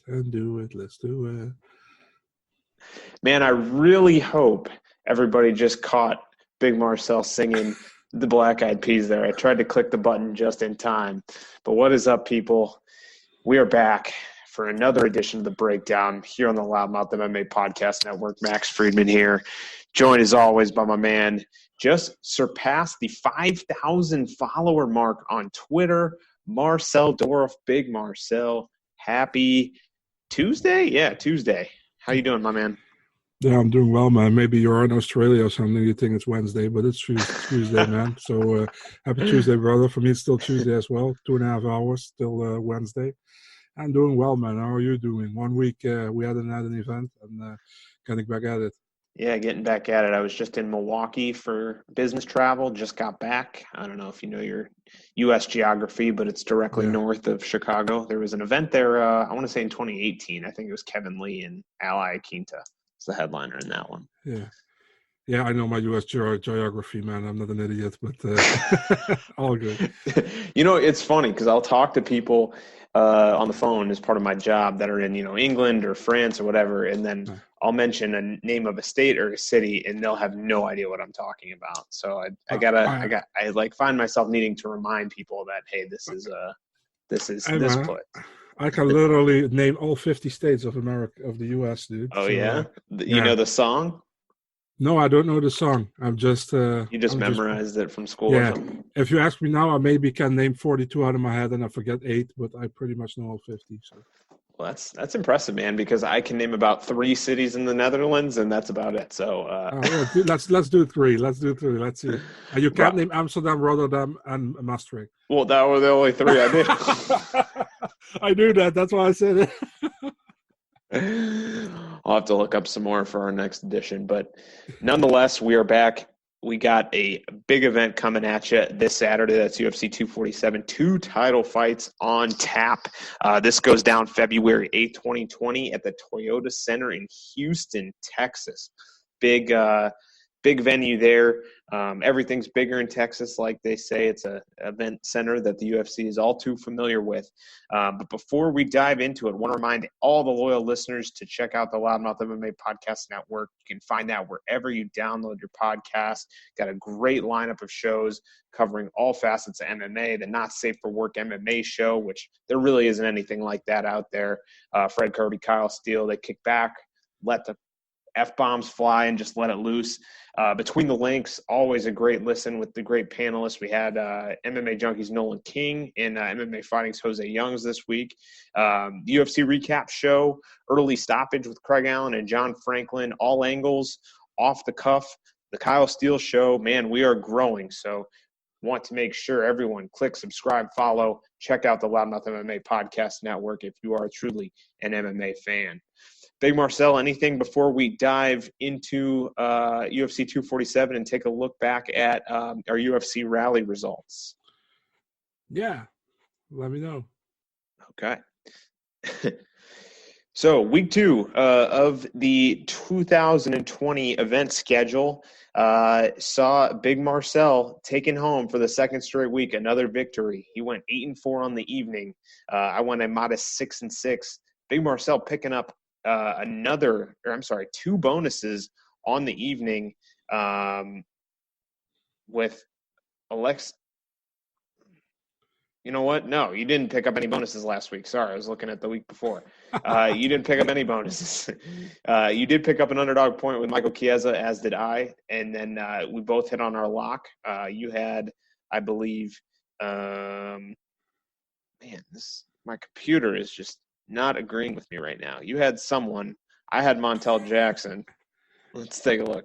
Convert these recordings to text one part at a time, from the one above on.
and do it. Let's do it. Man, I really hope everybody just caught Big Marcel singing the Black Eyed Peas there. I tried to click the button just in time. But what is up, people? We are back for another edition of The Breakdown here on the Loudmouth MMA Podcast Network. Max Friedman here, joined as always by my man, just surpassed the 5,000 follower mark on Twitter, Marcel Dorff. Big Marcel, happy Tuesday? Yeah, Tuesday. How you doing, my man? Yeah, I'm doing well, man. Maybe you're in Australia or something. You think it's Wednesday, but it's Tuesday, man. So happy Tuesday, brother. For me, it's still Tuesday as well. 2.5 hours, still Wednesday. I'm doing well, man. How are you doing? 1 week, we had an event and getting back at it. Yeah, getting back at it. I was just in Milwaukee for business travel, just got back. I don't know if you know your U.S. geography, but it's directly north of Chicago. There was an event there, I want to say in 2018. I think it was Kevin Lee and Ali Quinta. It's the headliner in that one. Yeah, I know my U.S. geography, man. I'm not an idiot, but all good. You know, it's funny because I'll talk to people on the phone as part of my job that are in, England or France or whatever, and then I'll mention a name of a state or a city, and they'll have no idea what I'm talking about. So I find myself needing to remind people that, hey, this is this place. I can literally name all 50 states of America, of the U.S., dude. Oh, so, yeah? You know the song? No, I don't know the song. I'm just... you just memorized it from school or something? If you ask me now, I maybe can name 42 out of my head and I forget 8, but I pretty much know all 50. So. Well, that's impressive, man, because I can name about 3 cities in the Netherlands, and that's about it. So let's do 3. Let's do 3. Let's see. You can't name Amsterdam, Rotterdam, and Maastricht. Well, that were the only 3 I did. I knew that. That's why I said it. I'll have to look up some more for our next edition. But nonetheless, we are back. We got a big event coming at you this Saturday. That's UFC 247. 2 title fights on tap. This goes down February 8th, 2020 at the Toyota Center in Houston, Texas. Big venue there. Everything's bigger in Texas, like they say. It's an event center that the UFC is all too familiar with. But before we dive into it, I want to remind all the loyal listeners to check out the Loudmouth MMA Podcast Network. You can find that wherever you download your podcast. Got a great lineup of shows covering all facets of MMA. The Not Safe for Work MMA show, which there really isn't anything like that out there. Fred Kirby, Kyle Steele, they kick back, let the F-bombs fly and just let it loose. Between the Links, always a great listen with the great panelists. We had MMA Junkies Nolan King and MMA Fighting's Jose Youngs this week. The UFC recap show, Early Stoppage with Craig Allen and John Franklin, All Angles, Off the Cuff, the Kyle Steele show. Man, we are growing. So want to make sure everyone click, subscribe, follow, check out the Loudmouth MMA Podcast Network if you are truly an MMA fan. Big Marcel, anything before we dive into UFC 247 and take a look back at our UFC rally results? Yeah, let me know. Okay. So week 2 of the 2020 event schedule saw Big Marcel taking home for the second straight week another victory. He went 8-4 on the evening. I went a modest 6-6. Big Marcel picking up 2 bonuses on the evening with Alex. You know what? No, you didn't pick up any bonuses last week. Sorry, I was looking at the week before. You didn't pick up any bonuses. You did pick up an underdog point with Michael Chiesa, as did I. And then we both hit on our lock. You had, I believe, my computer is just not agreeing with me right now. You had someone. I had Montel Jackson. Let's take a look.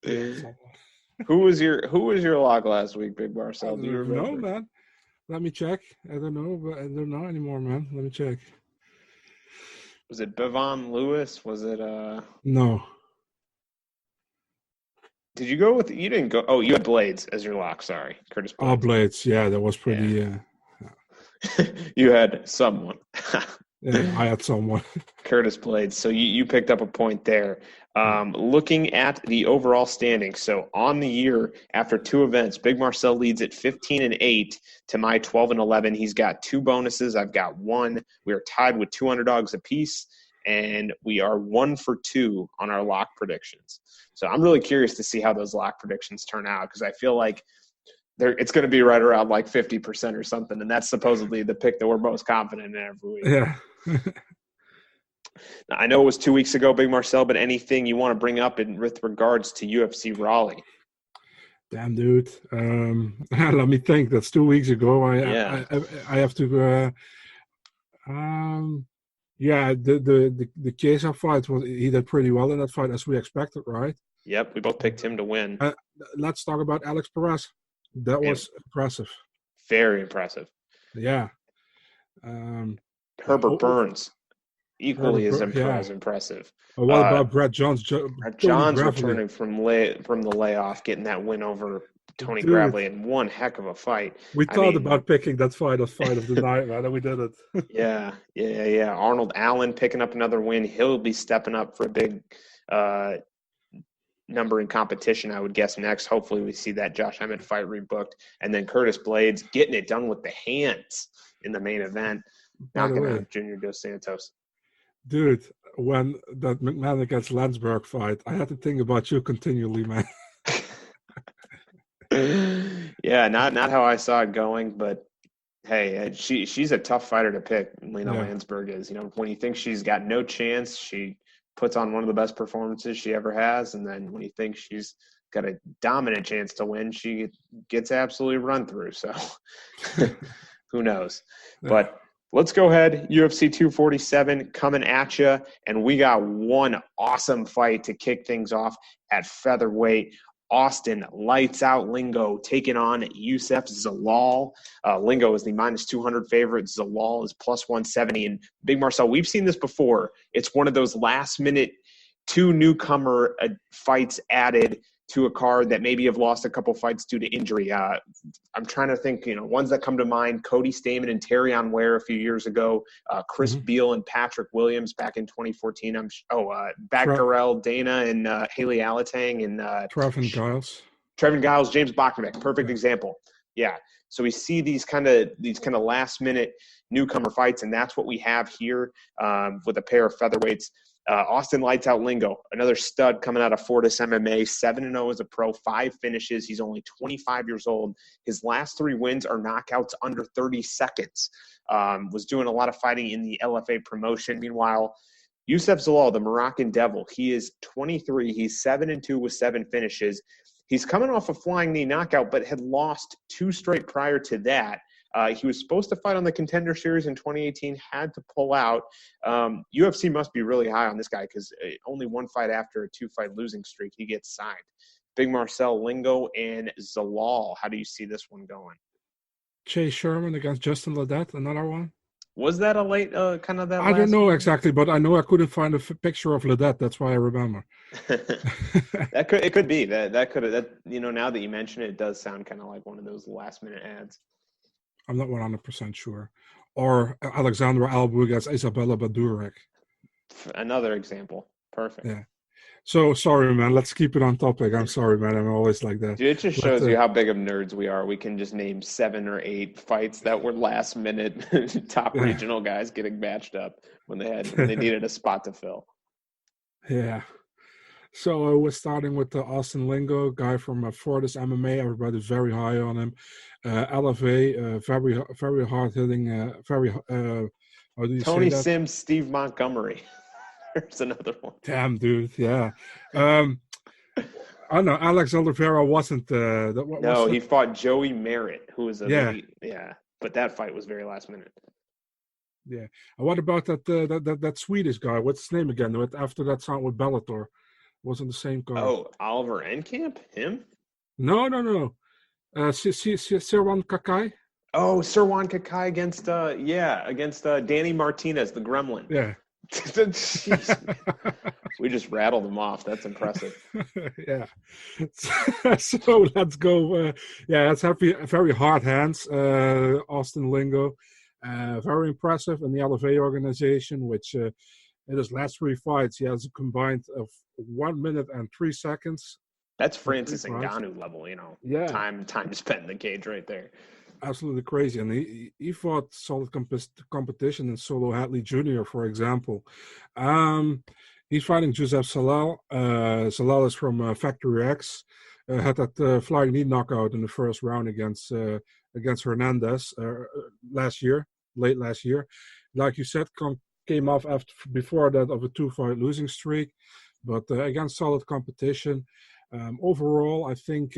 Who was your lock last week, Big Marcel? Do you remember? No, man. Let me check. I don't know, but I don't know anymore, man. Let me check. Was it Bevon Lewis? Was it No. Did you go with? You didn't go. Oh, you had Blades as your lock. Sorry, Curtis Blades. Oh, Blades. Yeah, that was pretty. You had someone. Yeah, I had someone. Curtis Blades. So you picked up a point there. Looking at the overall standings, so on the year after 2 events, Big Marcel leads at 15-8 to my 12-11. He's got 2 bonuses. I've got 1. We are tied with 2 underdogs apiece, and we are 1 for 2 on our lock predictions. So I'm really curious to see how those lock predictions turn out, because I feel like it's going to be right around like 50% or something, and that's supposedly the pick that we're most confident in every week. Yeah. Now, I know it was 2 weeks ago, Big Marcel, but anything you want to bring up with regards to UFC Raleigh? Damn, dude. Let me think. That's 2 weeks ago. I have to. The Chiesa fight he did pretty well in that fight, as we expected, right? Yep, we both picked him to win. Let's talk about Alex Perez. That was impressive. Very impressive. Yeah. Herbert Burns. Equally as impressive. What about Brett Jones? Brett Jones returning from the layoff, getting that win over Tony Gravely in one heck of a fight. We thought about picking that fight of the night, man, and we did it. Yeah. Arnold Allen picking up another win. He'll be stepping up for a big number in competition, I would guess, next. Hopefully we see that Josh Emmett fight rebooked. And then Curtis Blades getting it done with the hands in the main event, knocking out Junior Dos Santos. Dude, when that McMahon against Landsberg fight, I had to think about you continually, man. Yeah, not how I saw it going, but hey, she's a tough fighter to pick. Lena Landsberg is. When you think she's got no chance, she puts on one of the best performances she ever has, and then when you think she's got a dominant chance to win, she gets absolutely run through. So who knows? Yeah. But let's go ahead. UFC 247 coming at you, and we got one awesome fight to kick things off at featherweight. Austin Lights Out Lingo taking on Youssef Zalal. Lingo is the -200 favorite. Zalal is +170. And Big Marcel, we've seen this before. It's one of those last-minute 2 newcomer fights added to a card that maybe have lost a couple fights due to injury. I'm trying to think, ones that come to mind: Cody Stamann and Terrion Ware a few years ago, Chris Beal and Patrick Williams back in 2014. Bagdarell Dana and Haley Alatang and Trevin Giles, James Bachmann, perfect example. Yeah. So we see these kind of last minute newcomer fights, and that's what we have here with a pair of featherweights. Austin Lights Out Lingo, another stud coming out of Fortis MMA, 7-0 as a pro, 5 finishes. He's only 25 years old. His last 3 wins are knockouts under 30 seconds. Was doing a lot of fighting in the LFA promotion. Meanwhile, Youssef Zalal, the Moroccan Devil, he is 23. He's 7-2 with 7 finishes. He's coming off a flying knee knockout, but had lost 2 straight prior to that. He was supposed to fight on the Contender Series in 2018, had to pull out. UFC must be really high on this guy because only 1 fight after a 2-fight losing streak, he gets signed. Big Marcel, Lingo, and Zalal. How do you see this one going? Chase Sherman against Justin Ledet, another one. Was that a late kind of that? I don't know exactly, but I know I couldn't find a picture of Ledet. That's why I remember. It could be that now that you mention it, it does sound kind of like one of those last minute ads. I'm not 100% sure. Or Alexandra Albu against Isabella Badurek. Another example. Perfect. Yeah. So, sorry, man. Let's keep it on topic. I'm sorry, man. I'm always like that. Dude, it just shows you how big of nerds we are. We can just name 7 or 8 fights that were last-minute top regional guys getting matched up when they needed a spot to fill. Yeah. So we're starting with the Austin Lingo, guy from Fortis MMA. Everybody's very high on him. LFA, very, very hard hitting. How do you Tony say that? Sims, Steve Montgomery. There's another one. Damn, dude. Yeah. I don't know. Alex Oliveira wasn't. He fought Joey Merritt, who was but that fight was very last minute. Yeah. And what about that Swedish guy? What's his name again? After that sound with Bellator. Wasn't the same guy. Oh, Oliver Enkamp? Him? No. Sirwan Kakai? Oh, Sirwan Kakai against Danny Martinez, the Gremlin. Yeah. We just rattled them off. That's impressive. Yeah. So let's go. That's very hard hands. Austin Lingo. Very impressive in the LFA organization, which In his last 3 fights, he has a combined of 1 minute and 3 seconds. That's in 3 Francis fights. Ngannou level, Yeah, time spent in the cage right there. absolutely crazy. And he fought solid competition in Solo Hadley Jr., for example. He's fighting Joseph Salal. Salal is from Factory X. Had that flying knee knockout in the first round against Hernandez late last year. Like you said, came off before that of a 2-fight losing streak, but against solid competition. Overall, I think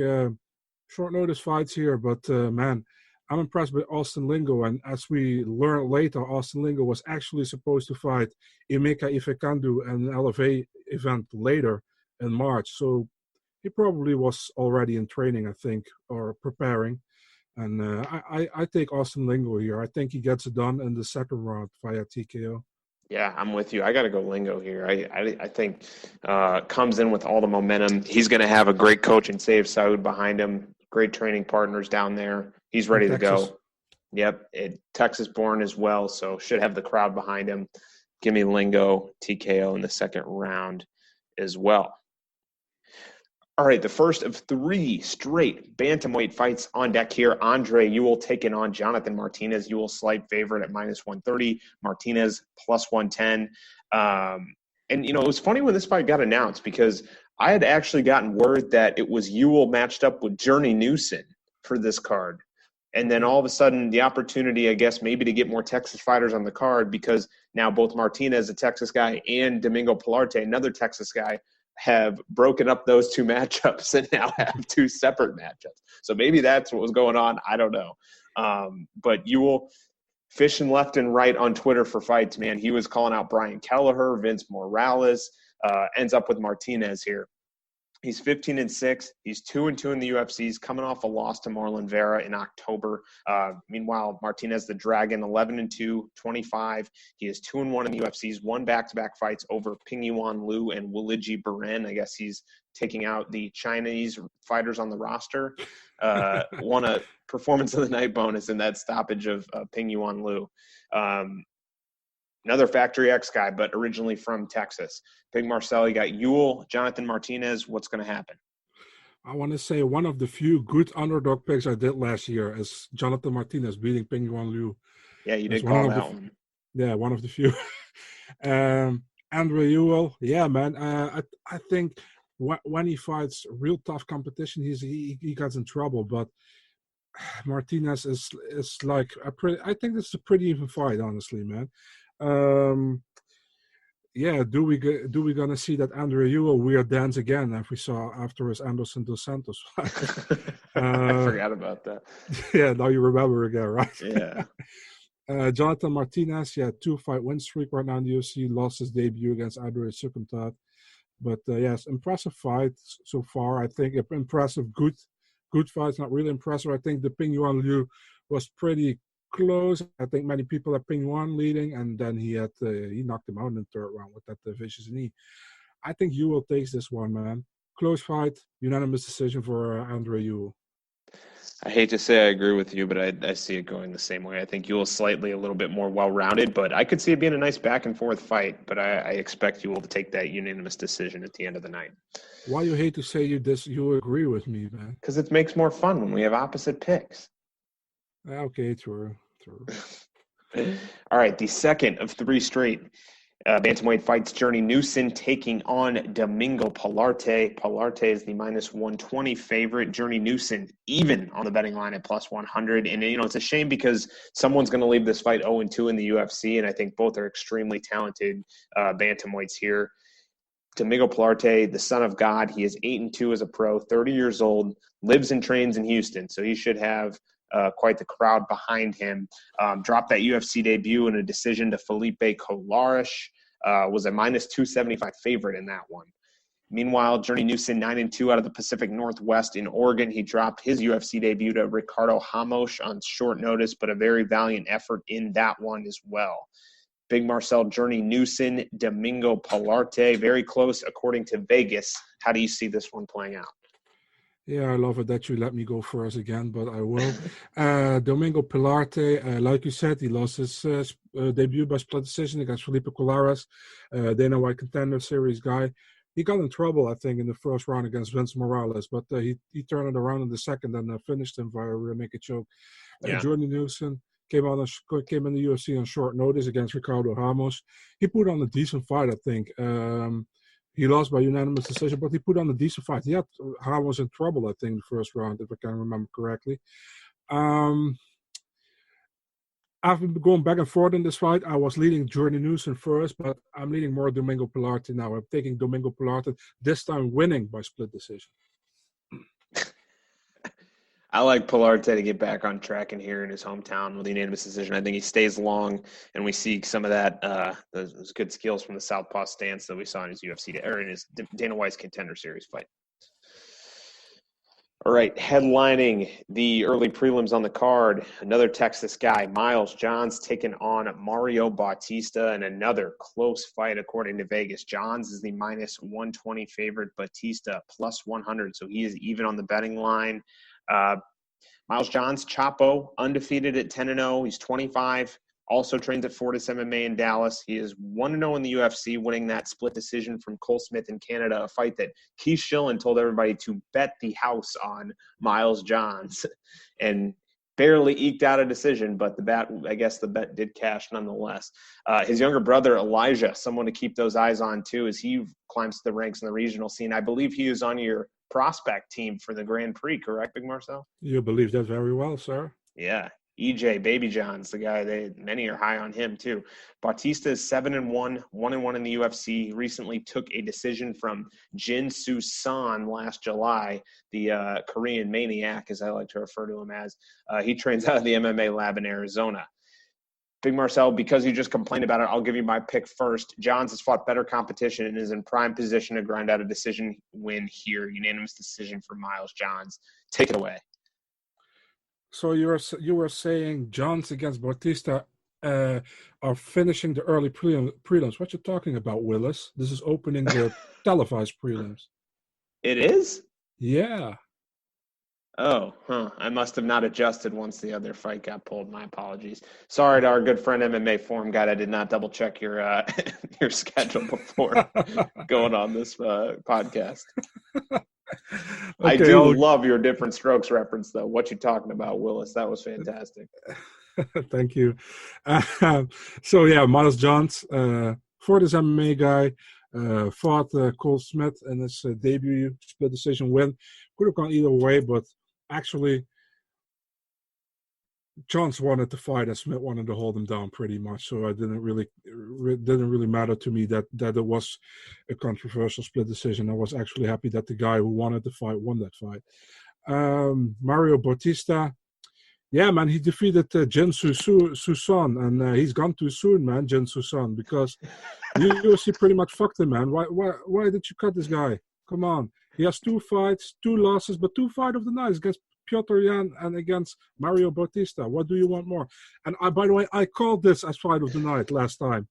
short notice fights here, but man, I'm impressed with Austin Lingo. And as we learned later, Austin Lingo was actually supposed to fight Emeka Ifekandu in an LFA event later in March. So he probably was already in training, I think, or preparing. And I take Austin Lingo here. I think he gets it done in the second round via TKO. Yeah, I'm with you. I got to go Lingo here. I think comes in with all the momentum. He's going to have a great coach in Save Saud behind him. Great training partners down there. He's ready to go. Yep, Texas born as well, so should have the crowd behind him. Give me Lingo TKO in the second round as well. All right, the first of 3 straight bantamweight fights on deck here. Andre Ewell taking on Jonathan Martinez. Ewell slight favorite at -130. Martinez +110. And, it was funny when this fight got announced because I had actually gotten word that it was Ewell matched up with Journey Newson for this card. And then all of a sudden the opportunity, I guess, maybe to get more Texas fighters on the card because now both Martinez, a Texas guy, and Domingo Pilarte, another Texas guy, have broken up those 2 matchups and now have 2 separate matchups. So maybe that's what was going on. I don't know. But Ewell fishing left and right on Twitter for fights, man. He was calling out Brian Kelleher, Vince Morales, ends up with Martinez here. He's 15-6. He's 2-2 in the UFC. He's coming off a loss to Marlon Vera in October. Meanwhile, Martinez, the Dragon, 11-2, 25. He is 2-1 in the UFC. He's won back-to-back fights over Ping Yuan Liu and Wiligi Beren. I guess he's taking out the Chinese fighters on the roster. Won a performance of the night bonus in that stoppage of Ping Yuan Liu. Another Factory X guy, but originally from Texas. Big Marcel, you got Ewell, Jonathan Martinez. What's going to happen? I want to say one of the few good underdog picks I did last year is Jonathan Martinez beating Ping Yuan Liu. Yeah, you did call that one. Yeah, one of the few. Andre Ewell, yeah, man. I think when he fights real tough competition, he gets in trouble. But Martinez is like I think this is a pretty even fight, honestly, man. Yeah, do we gonna see that Andre Ewell weird dance again as we saw after his Anderson dos Santos fight? I forgot about that. Yeah, now you remember again, right? Yeah. Jonathan Martinez, 2-fight win streak right now in the UFC. Lost his debut against Adrian Sukumtat, but yes, impressive fight so far. I think impressive, good fights. Not really impressive. I think the Ping Yuan Liu was pretty close. I think many people had Ping Yuan leading, and then he knocked him out in the third round with that vicious knee. I think Ewell takes this one, man. Close fight, unanimous decision for Andre Ewell. I hate to say I agree with you, but I see it going the same way. I think Ewell's slightly a little bit more well-rounded, but I could see it being a nice back-and-forth fight, but I expect Ewell to take that unanimous decision at the end of the night. Why you hate to say you agree with me, man? Because it makes more fun when we have opposite picks. Okay, true. All right, the second of 3 straight bantamweight fights. Journey Newson taking on Domingo Pilarte. Pilarte is the -120 favorite. Journey Newson even on the betting line at +100. And it's a shame because someone's going to leave this fight 0-2 in the UFC, and I think both are extremely talented bantamweights here. Domingo Pilarte, the son of God, he is 8-2 as a pro, 30 years old, lives and trains in Houston, so he should have quite the crowd behind him. Dropped that UFC debut in a decision to Felipe Colares. Was a -275 favorite in that one. Meanwhile, Journey Newson, 9-2 out of the Pacific Northwest in Oregon. He dropped his UFC debut to Ricardo Ramos on short notice, but a very valiant effort in that one as well. Big Marcel, Journey Newson, Domingo Pilarte, very close according to Vegas. How do you see this one playing out? Yeah, I love it that you let me go first again, but I will. Domingo Pilarte, like you said, he lost his debut by split decision against Felipe Colares, Dana White Contender Series guy. He got in trouble, I think, in the first round against Vince Morales, but he turned it around in the second and finished him via rear naked choke. Yeah. Jordan Newsom came in the UFC on short notice against Ricardo Ramos. He put on a decent fight, I think. He lost by unanimous decision, but he put on a decent fight. He had Ramos in trouble, I think, the first round, if I can remember correctly. I've been going back and forth in this fight. I was leading Jordan Newsom first, but I'm leading more Domingo Pilarte now. I'm taking Domingo Pilarte, this time winning by split decision. I like Pilarte to get back on track in here in his hometown with a unanimous decision. I think he stays long, and we see some of that those good skills from the southpaw stance that we saw in his UFC or in his Dana White's Contender Series fight. All right, headlining the early prelims on the card, another Texas guy, Miles Johns, taking on Mario Bautista in another close fight according to Vegas. Johns is the minus 120 favorite, Bautista plus 100, so he is even on the betting line. Miles Johns, Chapo, undefeated at 10-0. He's 25, also trains at Fortis MMA in Dallas. He is 1-0 in the UFC, winning that split decision from Cole Smith in Canada, a fight that Keith Schillen told everybody to bet the house on Miles Johns and barely eked out a decision, but I guess the bet did cash nonetheless. His younger brother, Elijah, someone to keep those eyes on too as he climbs the ranks in the regional scene. I believe he is on your prospect team for the Grand Prix, correct, Big Marcel? You believe that very well, sir. Yeah. EJ, Baby John's the guy. Many are high on him too. Bautista is 7-1, 1-1 in the UFC. He recently took a decision from Jin Soo Son last July, the Korean maniac, as I like to refer to him as. He trains out of the MMA lab in Arizona. Big Marcel, because you just complained about it, I'll give you my pick first. Johns has fought better competition and is in prime position to grind out a decision win here. Unanimous decision for Miles Johns. Take it away. So you were saying Johns against Bautista are finishing the early prelims. What you talking about, Willis? This is opening the televised prelims. It is? Yeah. Oh, I must have not adjusted once the other fight got pulled. My apologies. Sorry to our good friend MMA Forum guy. I did not double check your your schedule before going on this podcast. Okay, I do love your different strokes reference, though. What you talking about, Willis? That was fantastic. Thank you. So, yeah, Miles Johns, Fortis MMA guy, fought Cole Smith in his debut split decision win. Could have gone either way, but actually, Johns wanted to fight and Smith wanted to hold him down pretty much. So it didn't really matter to me that it was a controversial split decision. I was actually happy that the guy who wanted the fight won that fight. Mario Bautista, yeah, man, he defeated Jin Susan, and he's gone too soon, man, Jin Susan, because the UFC pretty much fucked him, man. Why did you cut this guy? Come on. He has 2 fights, 2 losses, but 2 fight of the night against Piotr Jan and against Mario Bautista. What do you want more? And by the way, I called this as fight of the night last time.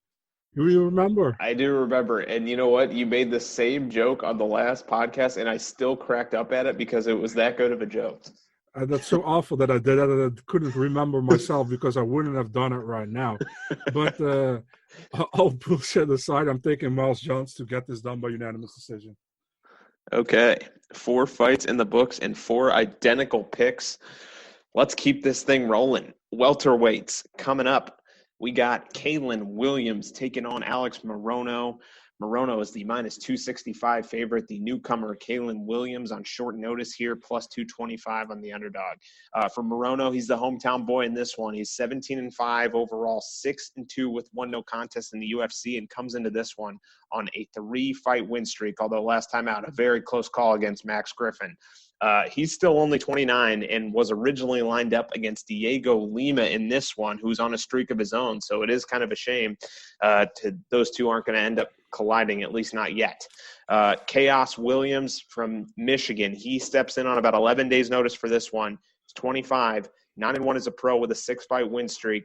Do you remember? I do remember. And you know what? You made the same joke on the last podcast, and I still cracked up at it because it was that good of a joke. That's so awful that I did that, and I couldn't remember myself because I wouldn't have done it right now. But all bullshit aside, I'm taking Miles Johns to get this done by unanimous decision. Okay, 4 fights in the books and 4 identical picks. Let's keep this thing rolling. Welterweights coming up. We got Kaylin Williams taking on Alex Morono. Morono is the minus 265 favorite. The newcomer, Kaylin Williams, on short notice here, plus 225 on the underdog. For Morono, he's the hometown boy in this one. He's 17-5 overall, 6-2 with 1 no contest in the UFC, and comes into this one on a 3-fight win streak, although last time out, a very close call against Max Griffin. He's still only 29 and was originally lined up against Diego Lima in this one, who's on a streak of his own. So it is kind of a shame those two aren't going to end up colliding, at least not yet. Chaos Williams from Michigan, he steps in on about 11 days notice for this one. He's 25, 9-1 as a pro with a 6-fight win streak.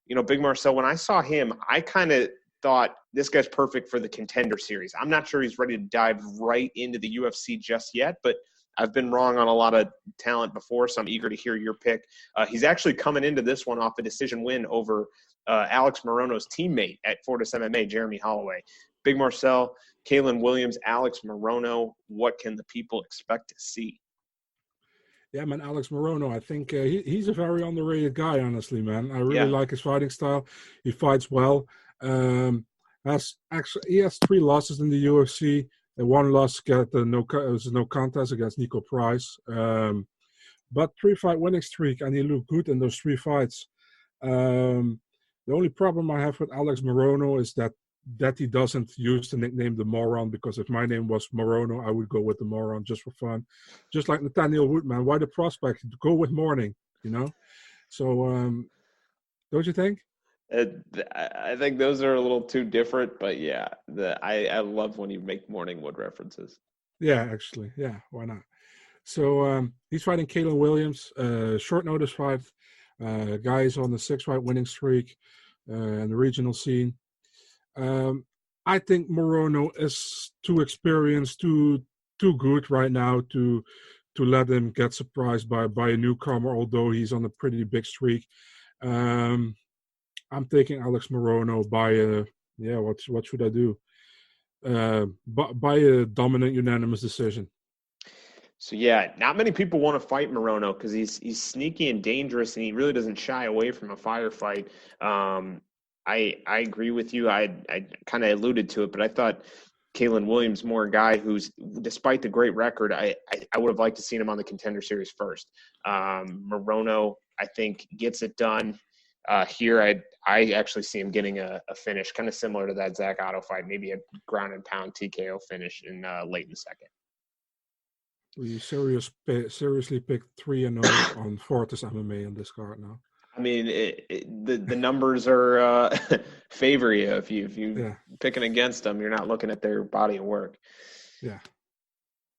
You know, Big Marcel, when I saw him, I kind of thought this guy's perfect for the Contender Series. I'm not sure he's ready to dive right into the UFC just yet, but I've been wrong on a lot of talent before, so I'm eager to hear your pick. He's actually coming into this one off a decision win over Alex Morono's teammate at Fortis MMA, Jeremy Holloway. Big Marcel, Kalen Williams, Alex Morono. What can the people expect to see? Yeah, man, Alex Morono. I think he's a very underrated guy, honestly, man. I really like his fighting style. He fights well. He has 3 losses in the UFC. One loss got no contest against Nico Price. But 3-fight winning streak, and he looked good in those 3 fights. The only problem I have with Alex Morono is that he doesn't use the nickname the Moron, because if my name was Morono, I would go with the Moron just for fun. Just like Nathaniel Woodman. Why the prospect? Go with Morning, you know? So, don't you think? I think those are a little too different, but yeah, I love when you make Morningwood references. Yeah, actually. Yeah, why not? So he's fighting Kalen Williams, short notice fight. Guy is on the 6-fight winning streak in the regional scene. I think Morono is too experienced, too good right now to let him get surprised by a newcomer, although he's on a pretty big streak. I'm taking Alex Morono by what should I do? By a dominant unanimous decision. So yeah, not many people want to fight Morono because he's sneaky and dangerous, and he really doesn't shy away from a firefight. I agree with you. I kind of alluded to it, but I thought Kalen Williams more a guy who's, despite the great record, I would have liked to seen him on the Contender Series first. Morono, I think, gets it done. Here, I actually see him getting a finish, kind of similar to that Zach Otto fight, maybe a ground and pound TKO finish in late in the second. We seriously picked 3-0 on Fortis MMA in this card now. I mean, the numbers are favor you. If you picking against them, you're not looking at their body of work. Yeah.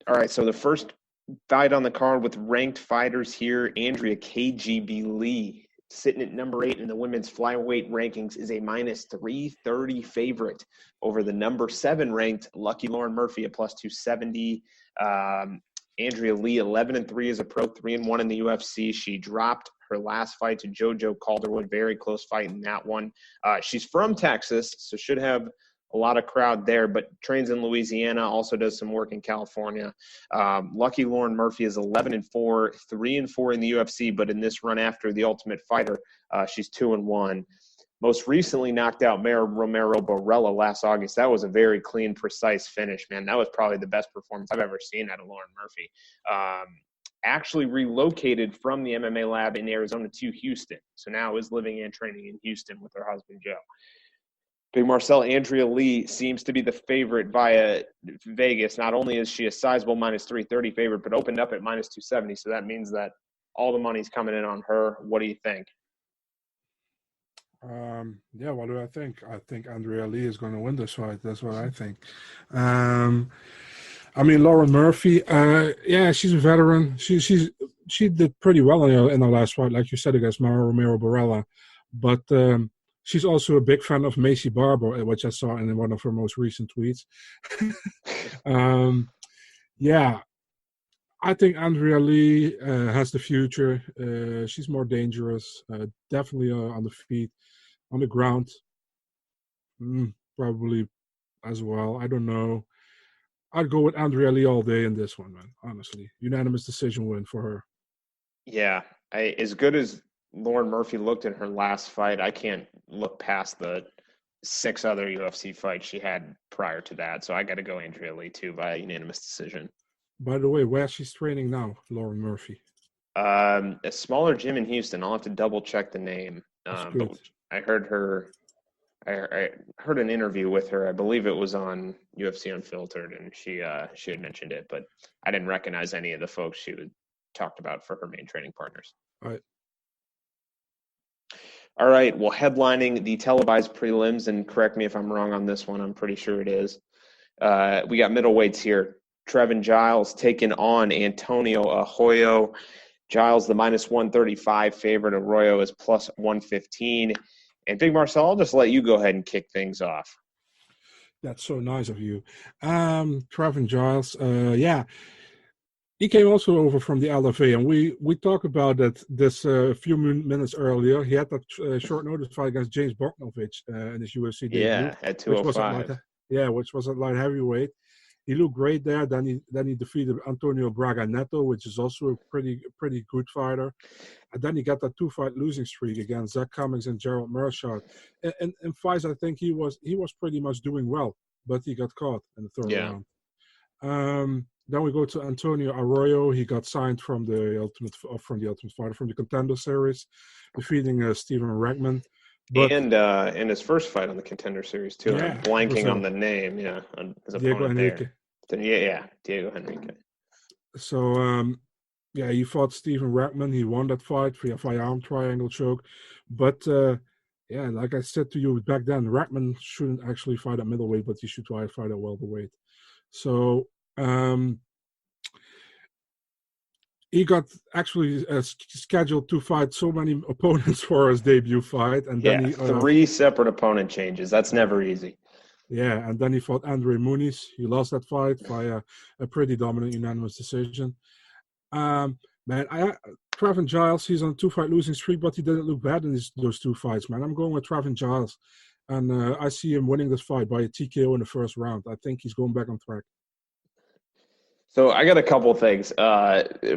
All right. So the first fight on the card with ranked fighters here, Andrea KGB Lee, sitting at number 8 in the women's flyweight rankings, is a -330 favorite over the number 7 ranked Lucky Lauren Murphy at +270. Andrea Lee, 11-3 as a pro, 3-1 in the UFC. She dropped her last fight to JoJo Calderwood. Very close fight in that one. She's from Texas, so should have a lot of crowd there, but trains in Louisiana, also does some work in California. Lucky Lauren Murphy is 11-4, 3-4 in the UFC, but in this run after The Ultimate Fighter, she's 2-1. Most recently knocked out Mara Romero Borella last August. That was a very clean, precise finish, man. That was probably the best performance I've ever seen out of Lauren Murphy. Actually relocated from the MMA lab in Arizona to Houston. So now is living and training in Houston with her husband, Joe. Big Marcel, Andrea Lee seems to be the favorite via Vegas. Not only is she a sizable -330 favorite, but opened up at -270. So that means that all the money's coming in on her. What do you think? What do I think? I think Andrea Lee is going to win this fight. That's what I think. Lauren Murphy, she's a veteran. She did pretty well in her last fight, like you said, against Mara Romero Borella. But she's also a big fan of Macy Barber, which I saw in one of her most recent tweets. I think Andrea Lee has the future. She's more dangerous, definitely on the feet. On the ground, probably as well. I don't know. I'd go with Andrea Lee all day in this one, man, honestly. Unanimous decision win for her. Yeah. As good as Lauren Murphy looked in her last fight, I can't look past the 6 other UFC fights she had prior to that. So I got to go Andrea Lee, too, by unanimous decision. By the way, where she's training now, Lauren Murphy? A smaller gym in Houston. I'll have to double-check the name. But I heard I heard an interview with her. I believe it was on UFC Unfiltered, and she had mentioned it, but I didn't recognize any of the folks she had talked about for her main training partners. All right. Well, headlining the televised prelims, and correct me if I'm wrong on this one, I'm pretty sure it is. We got middleweights here. Trevin Giles taking on Antonio Arroyo. Giles, the -135 favorite. Arroyo is +115. And Big Marcel, I'll just let you go ahead and kick things off. That's so nice of you. Trevin Giles, He came also over from the LFA, and we talked about that this a few minutes earlier. He had that short notice fight against James Bogdanovich in his UFC debut, Yeah, at which was at light, 205. which was at light heavyweight. He looked great there. Then he defeated Antonio Braga Neto, which is also a pretty good fighter. And then he got that 2-fight losing streak against Zach Cummings and Gerald Mearshart. In fights, I think he was pretty much doing well, but he got caught in the third Yeah. round. Then we go to Antonio Arroyo. He got signed from the Ultimate Fighter, from the Contender Series, defeating Steven Reckman. But in his first fight on the Contender Series too, yeah, I'm blanking on the name. Yeah, on his Diego opponent Henrique. there. Yeah, Diego Henrique. So he fought Steven Reckman. He won that fight via arm triangle choke. But like I said to you back then, Reckman shouldn't actually fight at middleweight, but he should fight at welterweight. So he got actually scheduled to fight so many opponents for his debut fight, and then he 3 separate opponent changes. That's never easy. Yeah, and then he fought Andre Muniz. He lost that fight via a pretty dominant unanimous decision. Trevin Giles, he's on a 2-fight losing streak, but he didn't look bad in those 2 fights, man. I'm going with Trevin Giles, and I see him winning this fight by a TKO in the first round. I think he's going back on track. So I got a couple things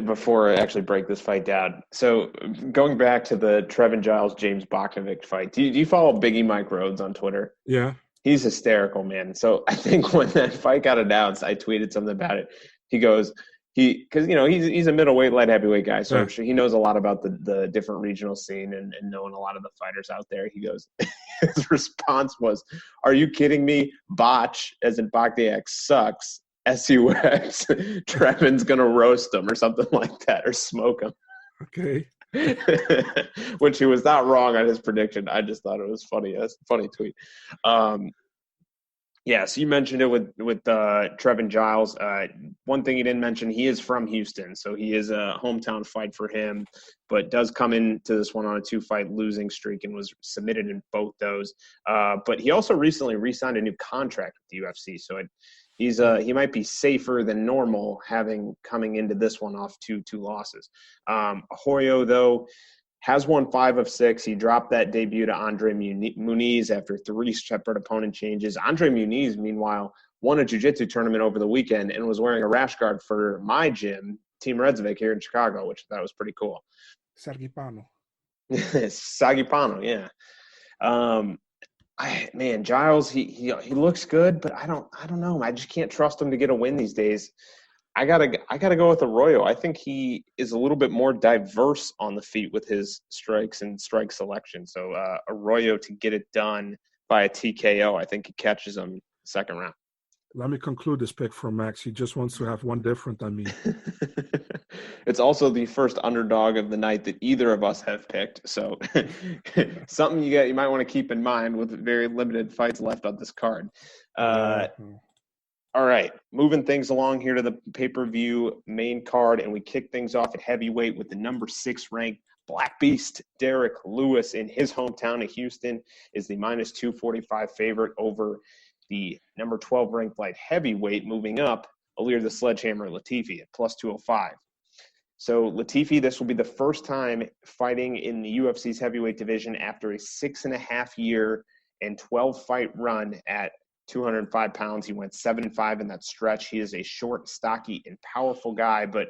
before I actually break this fight down. So going back to the Trevin Giles James Bogdanovich fight, do you follow Biggie Mike Rhodes on Twitter? Yeah, he's hysterical, man. So I think when that fight got announced, I tweeted something about it. He goes, because he's a middleweight, light heavyweight guy, so I'm sure he knows a lot about the different regional scene and knowing a lot of the fighters out there. He goes, his response was, "Are you kidding me? Botch, as in Bogdanovich, sucks. SUX, Trevin's gonna roast him or something like that, or smoke him." Okay. Which he was not wrong on his prediction. I just thought it was funny. That's a funny tweet. So you mentioned it with Trevin Giles. One thing you didn't mention, he is from Houston, so he is a hometown fight for him, but does come into this one on a 2-fight losing streak and was submitted in both those. But he also recently re-signed a new contract with the UFC, so he might be safer than normal coming into this one off two losses. Arroyo, though, has won 5 of 6. He dropped that debut to Andre Muniz after 3 separate opponent changes. Andre Muniz, meanwhile, won a jiu-jitsu tournament over the weekend and was wearing a rash guard for my gym, Team Redzvik, here in Chicago, which I thought was pretty cool. Sagipano, yeah. Giles, he looks good, but I don't know. I just can't trust him to get a win these days. I gotta go with Arroyo. I think he is a little bit more diverse on the feet with his strikes and strike selection. So Arroyo to get it done by a TKO, I think he catches him second round. Let me conclude this pick from Max. He just wants to have one different than me. It's also the first underdog of the night that either of us have picked. So something you might want to keep in mind with very limited fights left on this card. All right, moving things along here to the pay-per-view main card, and we kick things off at heavyweight with the number 6 ranked Black Beast, Derek Lewis, in his hometown of Houston, is the minus 245 favorite over the number 12 ranked light heavyweight, moving up, Alir the Sledgehammer Latifi at plus 205. So Latifi, this will be the first time fighting in the UFC's heavyweight division after a 6.5-year and 12-fight run at 205 pounds. He went 7-5 in that stretch. He is a short, stocky, and powerful guy, but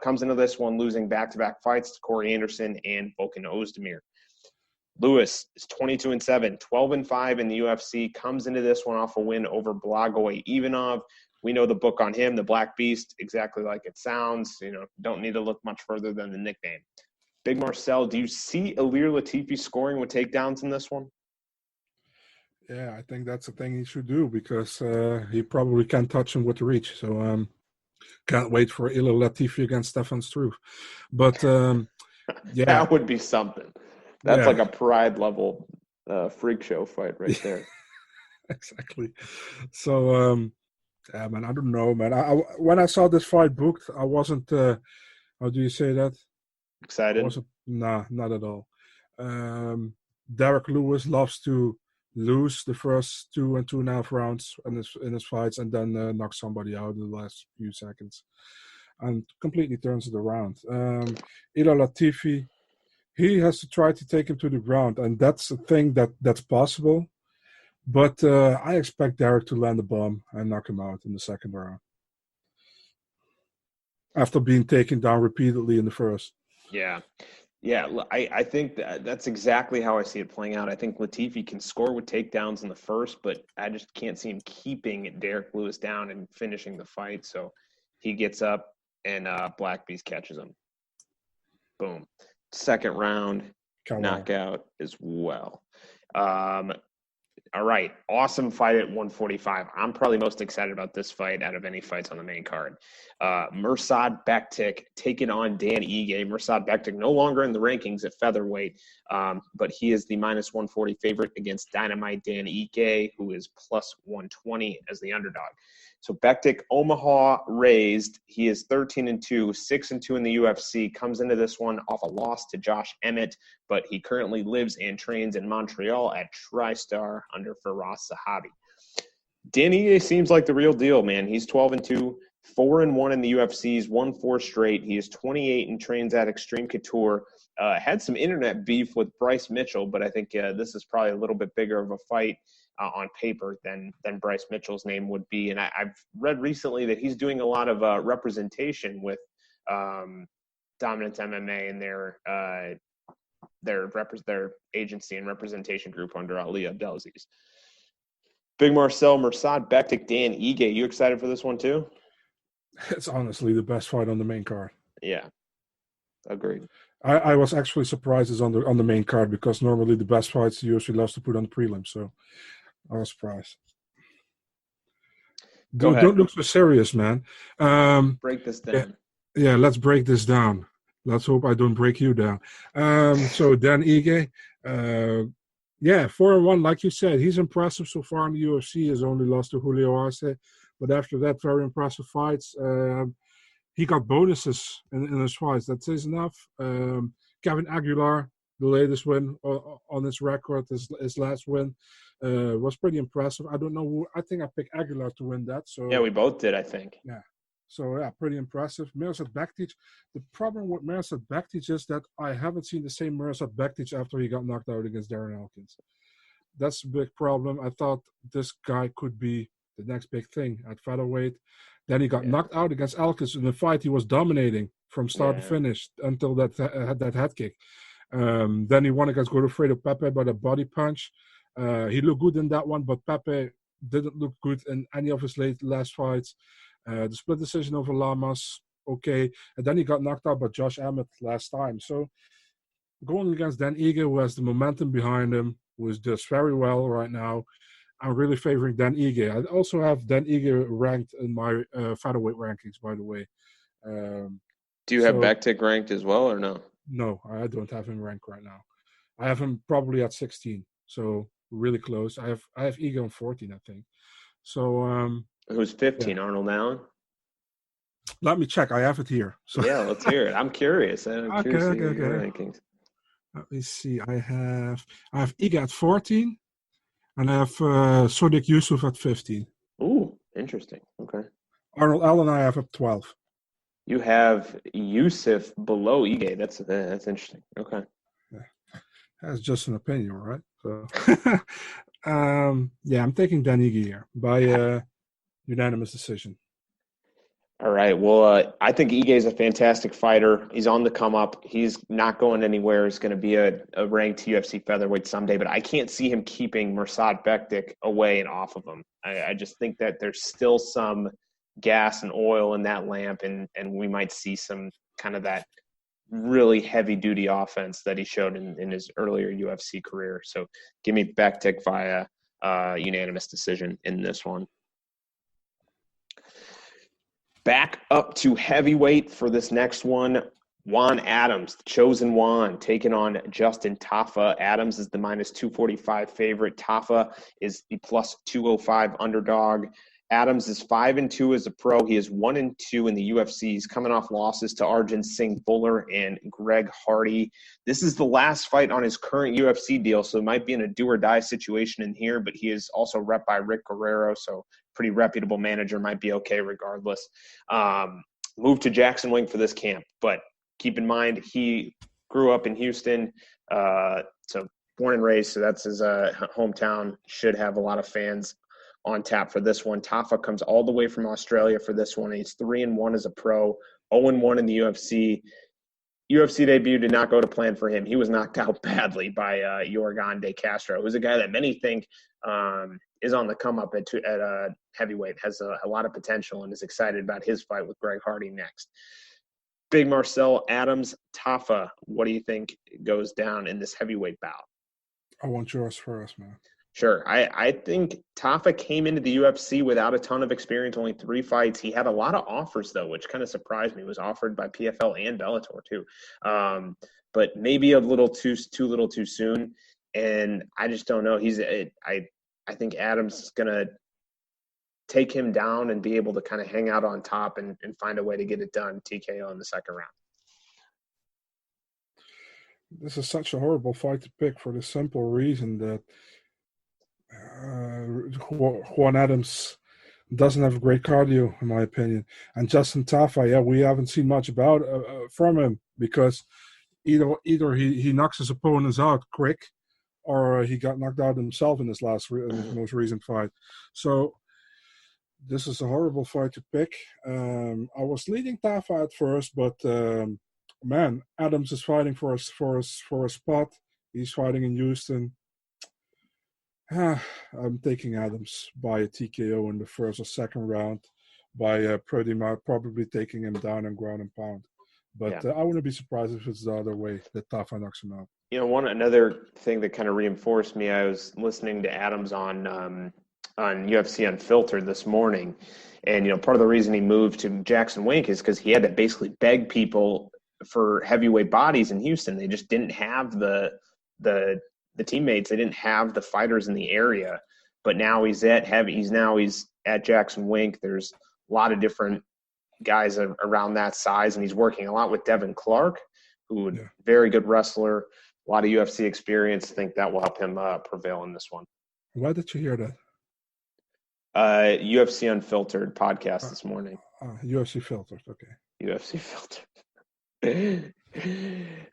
comes into this one losing back-to-back fights to Corey Anderson and Volkan Ozdemir. Lewis is 22-7, 12-5 in the UFC, comes into this one off a win over Blagoy Ivanov. We know the book on him, the Black Beast, exactly like it sounds. Don't need to look much further than the nickname. Big Marcel, do you see Alir Latifi scoring with takedowns in this one? Yeah, I think that's the thing he should do because he probably can't touch him with the reach. So can't wait for Alir Latifi against Stefan Struve. But yeah, that would be something. That's like a pride level freak show fight right there. Exactly. So man, I don't know, man. When I saw this fight booked, I wasn't. How do you say that? Excited? Nah, not at all. Derek Lewis loves to lose the first 2 and 2.5 rounds in his fights and then knock somebody out in the last few seconds. and completely turns it around. Ila Latifi, he has to try to take him to the ground, and that's a thing that's possible. But I expect Derek to land a bomb and knock him out in the second round after being taken down repeatedly in the first. Yeah. Yeah, I think that's exactly how I see it playing out. I think Latifi can score with takedowns in the first, but I just can't see him keeping Derek Lewis down and finishing the fight. So he gets up and Black Beast catches him. Boom. Second round, knockout as well. All right. Awesome fight at 145. I'm probably most excited about this fight out of any fights on the main card. Mirsad Bektic taking on Dan Ige. Mirsad Bektic no longer in the rankings at featherweight, but he is the minus 140 favorite against Dynamite Dan Ige, who is plus 120 as the underdog. So Bektic, Omaha raised. He is 13-2, 6-2 in the UFC. Comes into this one off a loss to Josh Emmett, but he currently lives and trains in Montreal at TriStar under Firas Zahabi. Dan Ige seems like the real deal, man. He's 12-2, 4-1 in the UFC. He's won 4 straight. He is 28 and trains at Extreme Couture. Had some internet beef with Bryce Mitchell, but I think this is probably a little bit bigger of a fight on paper than Bryce Mitchell's name would be. And I've read recently that he's doing a lot of representation with Dominance MMA and their agency and representation group under Ali Abdelaziz. Big Marcel, Mirsad Bektic, Dan Ige. You excited for this one too? It's honestly the best fight on the main card. Yeah, agreed. I was actually surprised it's on the main card because normally the best fights the UFC loves to put on the prelims. So I was surprised. Don't look so serious, man. Break this down. Yeah, let's break this down. Let's hope I don't break you down. So Dan Ige, 4-1, like you said, he's impressive so far in the UFC. He's only lost to Julio Arce, but after that, very impressive fights. He got bonuses in his fights. That says enough. Kevin Aguilar, the latest win on his record, his last win, was pretty impressive. I don't know. I think I picked Aguilar to win that. So yeah, we both did, I think. Yeah. So, yeah, pretty impressive. Mirsad Bektic. The problem with Mirsad Bektic is that I haven't seen the same Mirsad Bektic after he got knocked out against Darren Elkins. That's a big problem. I thought this guy could be the next big thing at featherweight. Then he got knocked out against Elkins in the fight. He was dominating from start to finish until that head kick. Then he won against Godofredo Pepe by the body punch. He looked good in that one, but Pepe didn't look good in any of his last fights. The split decision over Lamas, okay. And then he got knocked out by Josh Emmett last time. So going against Dan Ige, who has the momentum behind him, who is does very well right now, I'm really favoring Dan Ige. I also have Dan Ige ranked in my featherweight rankings, by the way. Do you have Bektic ranked as well or no? No, I don't have him ranked right now. I have him probably at 16, so really close. I have Ige on 14, I think. So who's 15? Yeah. Arnold Allen? Let me check. I have it here. So. Yeah, let's hear it. I'm curious. I'm curious to hear your rankings. Let me see. I have Ige at 14, and I have Sodiq Yusuf at 15. Ooh, interesting. Okay. Arnold Allen I have at 12. You have Yusuf below Ige. That's interesting. Okay. Yeah. That's just an opinion, right? So, I'm taking Dan Ige here by unanimous decision. All right. Well, I think Ige is a fantastic fighter. He's on the come up. He's not going anywhere. He's going to be a ranked UFC featherweight someday, but I can't see him keeping Mirsad Bektic away and off of him. I just think that there's still some gas and oil in that lamp, and we might see some kind of that really heavy-duty offense that he showed in his earlier UFC career. So give me Bektic via unanimous decision in this one. Back up to heavyweight for this next one. Juan Adams, the chosen Juan, taking on Justin Tafa. Adams is the minus 245 favorite. Tafa is the plus 205 underdog. Adams is 5-2 as a pro. He is 1-2 in the UFC. He's coming off losses to Arjun Singh Buller and Greg Hardy. This is the last fight on his current UFC deal, so it might be in a do-or-die situation in here, but he is also rep by Rick Guerrero, so pretty reputable manager, might be okay regardless. moved to Jackson Wink for this camp. But keep in mind, he grew up in Houston, so born and raised, so that's his hometown. Should have a lot of fans on tap for this one. Tafa comes all the way from Australia for this one. He's 3-1 as a pro, 0-1 in the UFC. UFC debut did not go to plan for him. He was knocked out badly by Yorgan De Castro, who's a guy that many think is on the come up at heavyweight, has a lot of potential, and is excited about his fight with Greg Hardy next. Big Marcel Adams, Tafa, what do you think goes down in this heavyweight bout? I want yours first, man. Sure. I think Tafa came into the UFC without a ton of experience, only 3 fights. He had a lot of offers, though, which kind of surprised me. He was offered by PFL and Bellator, too. But maybe a little too soon. And I just don't know. I think Adams is going to take him down and be able to kind of hang out on top and find a way to get it done, TKO in the second round. This is such a horrible fight to pick for the simple reason that Juan Adams doesn't have great cardio, in my opinion. And Justin Tafa, we haven't seen much about from him, because either he knocks his opponents out quick, or he got knocked out himself in his most recent fight. So this is a horrible fight to pick. I was leading Tafa at first, but man, Adams is fighting for a spot. He's fighting in Houston. I'm taking Adams by a TKO in the first or second round, by pretty much probably taking him down on ground and pound. But I wouldn't be surprised if it's the other way, that Tafa knocks him out. Another thing that kind of reinforced me, I was listening to Adams on UFC Unfiltered this morning, and part of the reason he moved to Jackson Wink is because he had to basically beg people for heavyweight bodies in Houston. They just didn't have the teammates. They didn't have the fighters in the area. But now he's at Jackson Wink. There's a lot of different guys around that size, and he's working a lot with Devin Clark, who very good wrestler, a lot of UFC experience. I think that will help him prevail in this one. Why did you hear that? UFC Unfiltered podcast this morning. UFC Filtered, okay. UFC Filtered.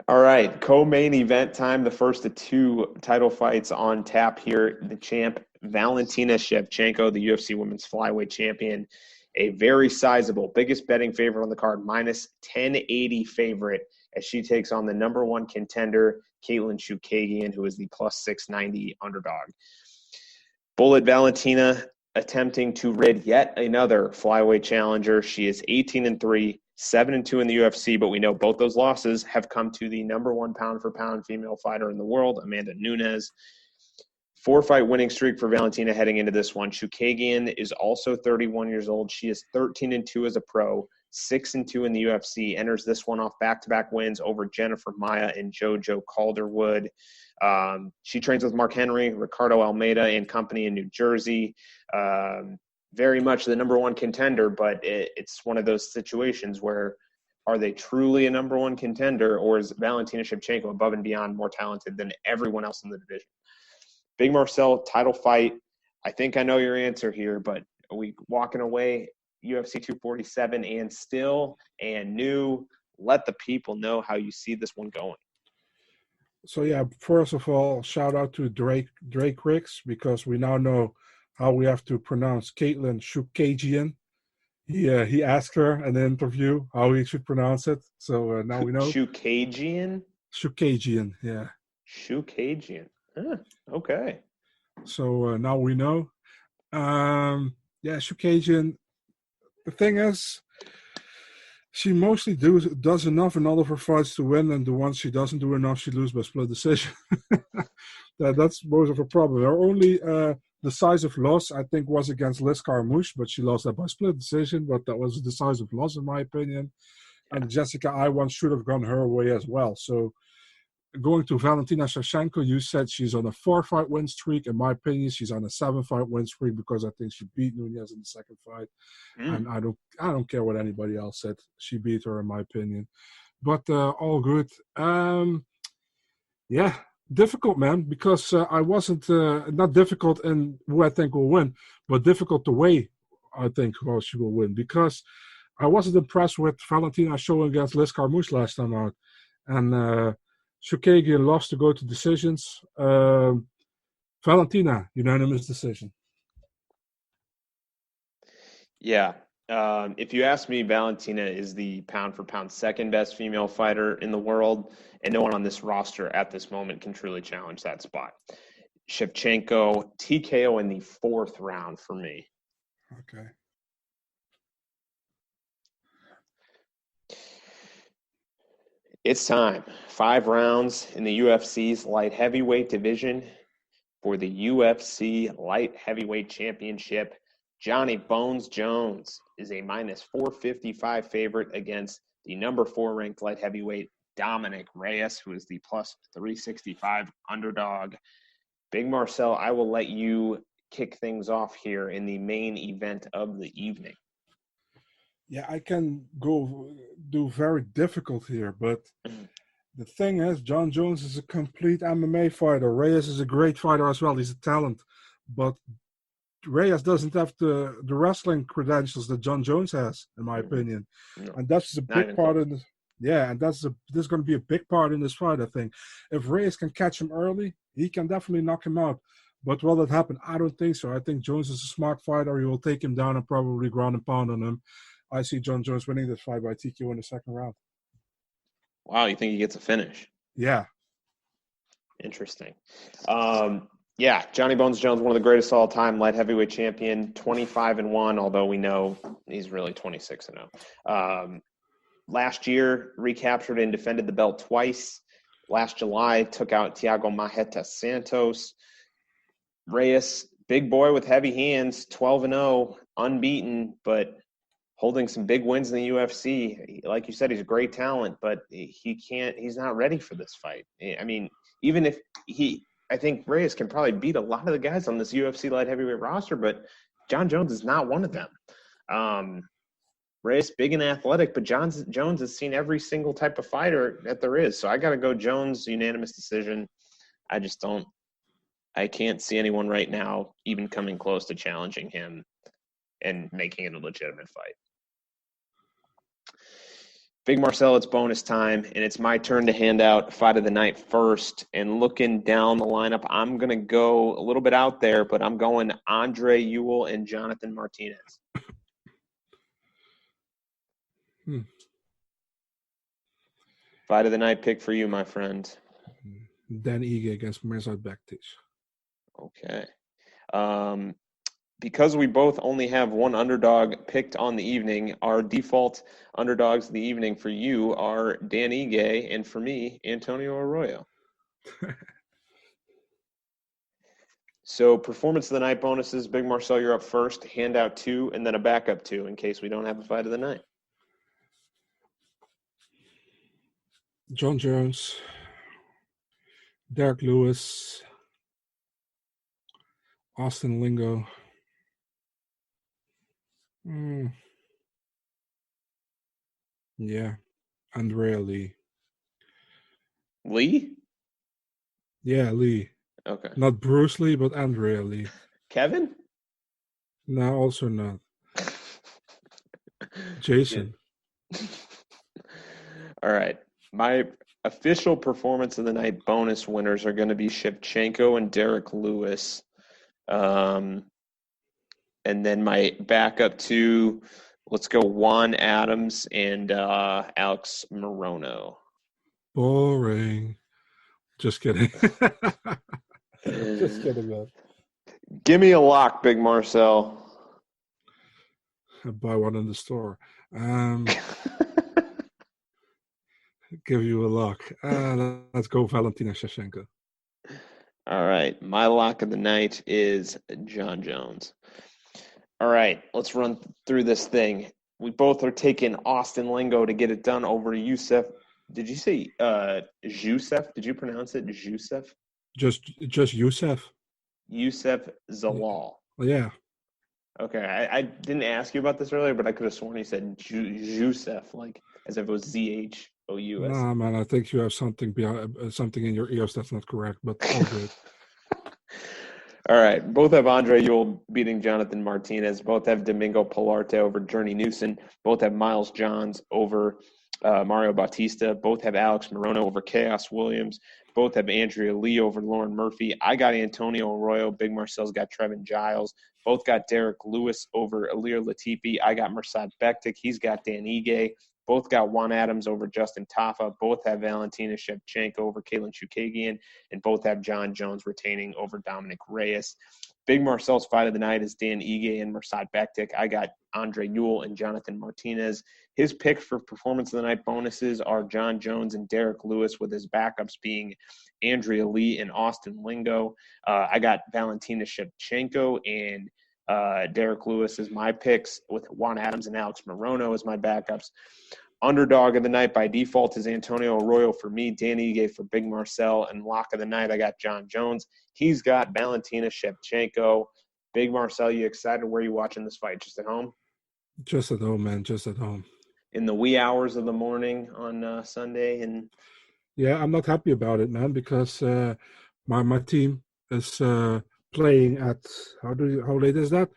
All right, co-main event time. The first of 2 title fights on tap here. The champ, Valentina Shevchenko, the UFC Women's Flyweight Champion, a very sizable, biggest betting favorite on the card, minus 1080 favorite, as she takes on the number 1 contender, Caitlin Chookagian, who is the plus 690 underdog. Bullet Valentina attempting to rid yet another flyweight challenger. She is 18-3, 7-2 in the UFC, but we know both those losses have come to the number 1 pound-for-pound female fighter in the world, Amanda Nunes. 4-fight winning streak for Valentina heading into this one. Chookagian is also 31 years old. She is 13-2 as a pro, 6-2 in the UFC. Enters this one off back-to-back wins over Jennifer Maia and JoJo Calderwood. She trains with Mark Henry, Ricardo Almeida and company in New Jersey. Very much the number 1 contender, but it's one of those situations where, are they truly a number 1 contender, or is Valentina Shevchenko above and beyond more talented than everyone else in the division? Big Marcel, title fight. I think I know your answer here, but are we walking away UFC 247 and still and new? Let the people know how you see this one going. So, first of all, shout out to Drake Ricks, because we now know how we have to pronounce Caitlin Chookagian. He asked her in the interview how he should pronounce it. So now we know. Chookagian? Chookagian, yeah. Chookagian. Okay. So now we know. Chookagian. The thing is, she mostly does enough in all of her fights to win, and the ones she doesn't do enough, she loses by split decision. That's most of her problem. Her only decisive loss, I think, was against Liz Carmouche, but she lost that by split decision, but that was a decisive loss in my opinion. And Jessica Iwan should have gone her way as well. So going to Valentina Shevchenko, you said she's on a 4-fight win streak. In my opinion, she's on a 7-fight win streak, because I think she beat Nunes in the second fight. And I don't care what anybody else said. She beat her, in my opinion. But all good. Difficult, man, because I wasn't not difficult in who I think will win, but difficult the way I think who she will win, because I wasn't impressed with Valentina showing against Liz Carmouche last time out. And Chookagian lost to go to decisions. Valentina, unanimous decision. Yeah. If you ask me, Valentina is the pound-for-pound second best female fighter in the world, and no one on this roster at this moment can truly challenge that spot. Shevchenko, TKO in the 4th round for me. Okay. It's time. 5 rounds in the UFC's light heavyweight division for the UFC Light Heavyweight Championship. Johnny Bones Jones is a minus 455 favorite against the number 4 ranked light heavyweight Dominic Reyes, who is the plus 365 underdog. Big Marcel, I will let you kick things off here in the main event of the evening. Yeah, I can go do very difficult here, but the thing is, John Jones is a complete MMA fighter. Reyes is a great fighter as well. He's a talent, but Reyes doesn't have the wrestling credentials that John Jones has, in my opinion. No, and that's a big part in this. Yeah, and this is going to be a big part in this fight, I think. If Reyes can catch him early, he can definitely knock him out. But will that happen? I don't think so. I think Jones is a smart fighter. He will take him down and probably ground and pound on him. I see John Jones winning this fight by TKO in the 2nd round. Wow, you think he gets a finish? Yeah. Interesting. Yeah, Johnny Bones Jones, one of the greatest all-time light heavyweight champion, 25-1, although we know he's really 26-0. Last year, recaptured and defended the belt twice. Last July, took out Thiago Marreta Santos. Reyes, big boy with heavy hands, 12-0, unbeaten, but holding some big wins in the UFC. Like you said, he's a great talent, but he's not ready for this fight. I mean, even if I think Reyes can probably beat a lot of the guys on this UFC light heavyweight roster, but John Jones is not one of them. Reyes, big and athletic, but Jones has seen every single type of fighter that there is. So I got to go Jones, unanimous decision. I can't see anyone right now even coming close to challenging him and making it a legitimate fight. Big Marcel, it's bonus time, and it's my turn to hand out fight of the night first. And looking down the lineup, I'm going to go a little bit out there, but I'm going Andre Ewell and Jonathan Martinez. Fight of the night pick for you, my friend. Dan Ige against Mirzad Bektic. Okay. Because we both only have one underdog picked on the evening, our default underdogs of the evening for you are Dan Ige, and for me, Antonio Arroyo. So performance of the night bonuses, Big Marcel, you're up first, hand out 2, and then a backup 2 in case we don't have a fight of the night. John Jones, Derek Lewis, Austin Lingo. Yeah, Andrea Lee. Lee? Yeah, Lee. Okay. Not Bruce Lee, but Andrea Lee. Kevin? No, also not. Jason. All right. My official performance of the night bonus winners are going to be Shevchenko and Derek Lewis. And then my backup 2, let's go Juan Adams and Alex Morono. Boring. Just kidding. Just kidding, man. Give me a lock, Big Marcel. I buy one in the store. Give you a lock. Let's go Valentina Shevchenko. All right. My lock of the night is John Jones. All right. Let's run through this thing. We both are taking Austin Lingo to get it done over Youssef. Did you say Youssef? Did you pronounce it Youssef? Just Youssef. Youssef Zalal. Yeah. Okay. I didn't ask you about this earlier, but I could have sworn you said Youssef, like as if it was ZHOUS. Nah, man, I think you have something in your ears that's not correct, but all good. All right. Both have Andre Ewell beating Jonathan Martinez. Both have Domingo Pilarte over Journey Newson. Both have Miles Johns over Mario Bautista. Both have Alex Morono over Chaos Williams. Both have Andrea Lee over Lauren Murphy. I got Antonio Arroyo. Big Marcel's got Trevin Giles. Both got Derek Lewis over Alir Latifi. I got Mirsad Bektik. He's got Dan Ige. Both got Juan Adams over Justin Tafa. Both have Valentina Shevchenko over Kaylin Chukagian. And both have John Jones retaining over Dominic Reyes. Big Marcel's fight of the night is Dan Ige and Mirsad Bektik. I got Andre Ewell and Jonathan Martinez. His picks for performance of the night bonuses are John Jones and Derek Lewis, with his backups being Andrea Lee and Austin Lingo. I got Valentina Shevchenko and Derek Lewis as my picks, with Juan Adams and Alex Morono as my backups. Underdog of the night by default is Antonio Arroyo for me, Dan Ige for Big Marcel, and lock of the night I got John Jones. He's got Valentina Shevchenko. Big Marcel, you excited? Where are you watching this fight? Just at home? Just at home, man. Just at home. In the wee hours of the morning on Sunday, and yeah, I'm not happy about it, man, because my team is playing at how late is that?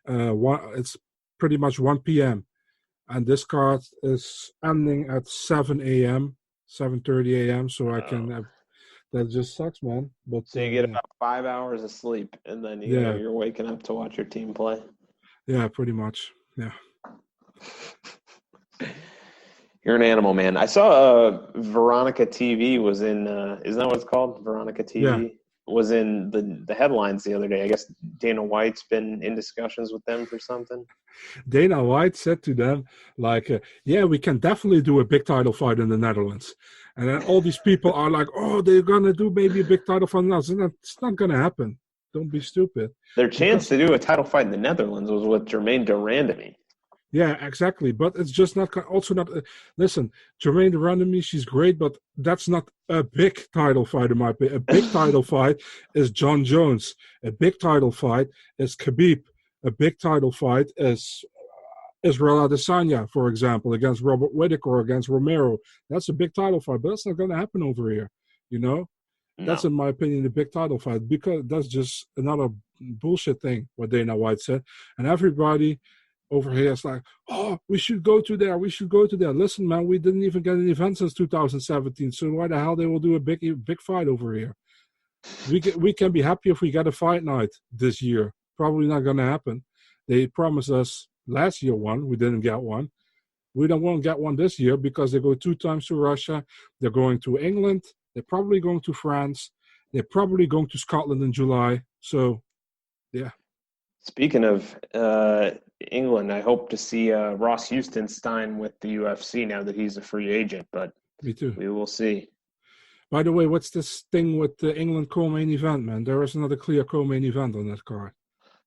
It's pretty much 1 p.m. and this card is ending at 7 a.m., 7:30 a.m. So I can. That just sucks, man. But so you get about 5 hours of sleep, and then you're waking up to watch your team play. Yeah, pretty much. Yeah. You're an animal, man. I saw Veronica TV was in. Isn't that what it's called? Veronica TV. Yeah. Was in the headlines the other day. I guess Dana White's been in discussions with them for something. Dana White said to them, like, yeah, we can definitely do a big title fight in the Netherlands. And then all these people are like, oh, they're going to do maybe a big title fight in the Netherlands. It's not going to happen. Don't be stupid. Their chance to do a title fight in the Netherlands was with Jermaine Durandamy. Yeah, exactly. But it's just not also not. Listen, Jermaine Durandamy, she's great, but that's not a big title fight in my opinion. A big title fight is John Jones. A big title fight is Khabib. A big title fight is Israel Adesanya, for example, against Robert Whittaker, against Romero. That's a big title fight, but that's not going to happen over here. You know, that's in my opinion a big title fight, because that's just another bullshit thing what Dana White said, and everybody over here is like, oh, we should go to there. We should go to there. Listen, man, we didn't even get an event since 2017. So why the hell they will do a big fight over here? We can be happy if we get a fight night this year. Probably not going to happen. They promised us last year one. We didn't get one. We don't want to get one this year because they go 2 times to Russia. They're going to England. They're probably going to France. They're probably going to Scotland in July. So, yeah. Speaking of England, I hope to see Ross Houston sign with the UFC now that he's a free agent, but me too. We will see. By the way, what's this thing with the England co-main event, man? There is not a clear co-main event on that card.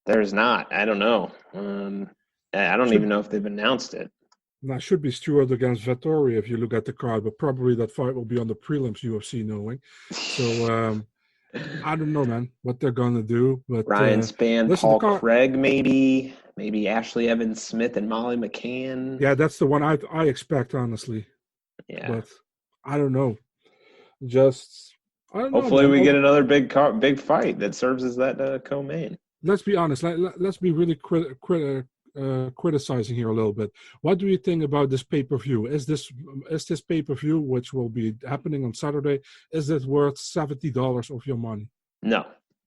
There's not. I don't know. I don't even know if they've announced it. Now, should be Stewart against Vettori if you look at the card, but probably that fight will be on the prelims, UFC knowing. So, I don't know, man, what they're going to do. But Ryan Spann, Paul Craig, maybe Ashley Evans Smith and Molly McCann. Yeah, that's the one I expect, honestly. Yeah. But I don't know. I don't know. Hopefully we get another big fight that serves as that co-main. Let's be honest. Let's be really criticizing here a little bit. What do you think about this pay-per-view? Is this pay-per-view, which will be happening on Saturday, is it worth $70 of your money? No,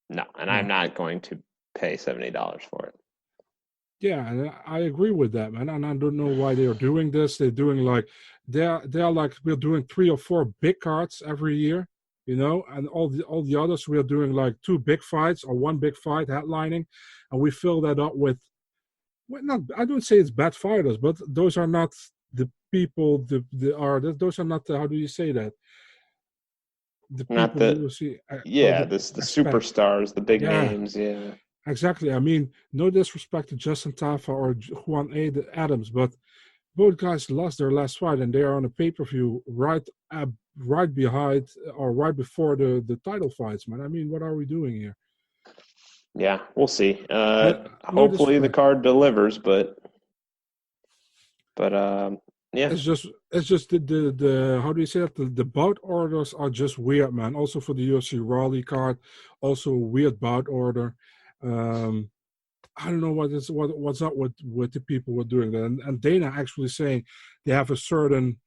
and I'm not going to pay $70 for it. Yeah, and I agree with that, man. And I don't know why they are doing this. They're doing like they're like we're doing 3 or 4 big cards every year, you know, and all the others we're doing like 2 big fights or 1 big fight headlining, and we fill that up with. Well, I don't say it's bad fighters, but those are not the people. Those are not how do you say that? The not people the you see. the superstars, the big names. Yeah, exactly. I mean, no disrespect to Justin Tafa or Juan Adams, but both guys lost their last fight, and they are on a pay-per-view right behind or right before the title fights. Man, I mean, what are we doing here? Yeah, we'll see. Hopefully the card delivers, but Yeah. It's just the how do you say that? The bout orders are just weird, man. Also for the UFC Raleigh card, also a weird bout order. Um, I don't know what's up with the people who are doing that. And Dana actually saying they have a certain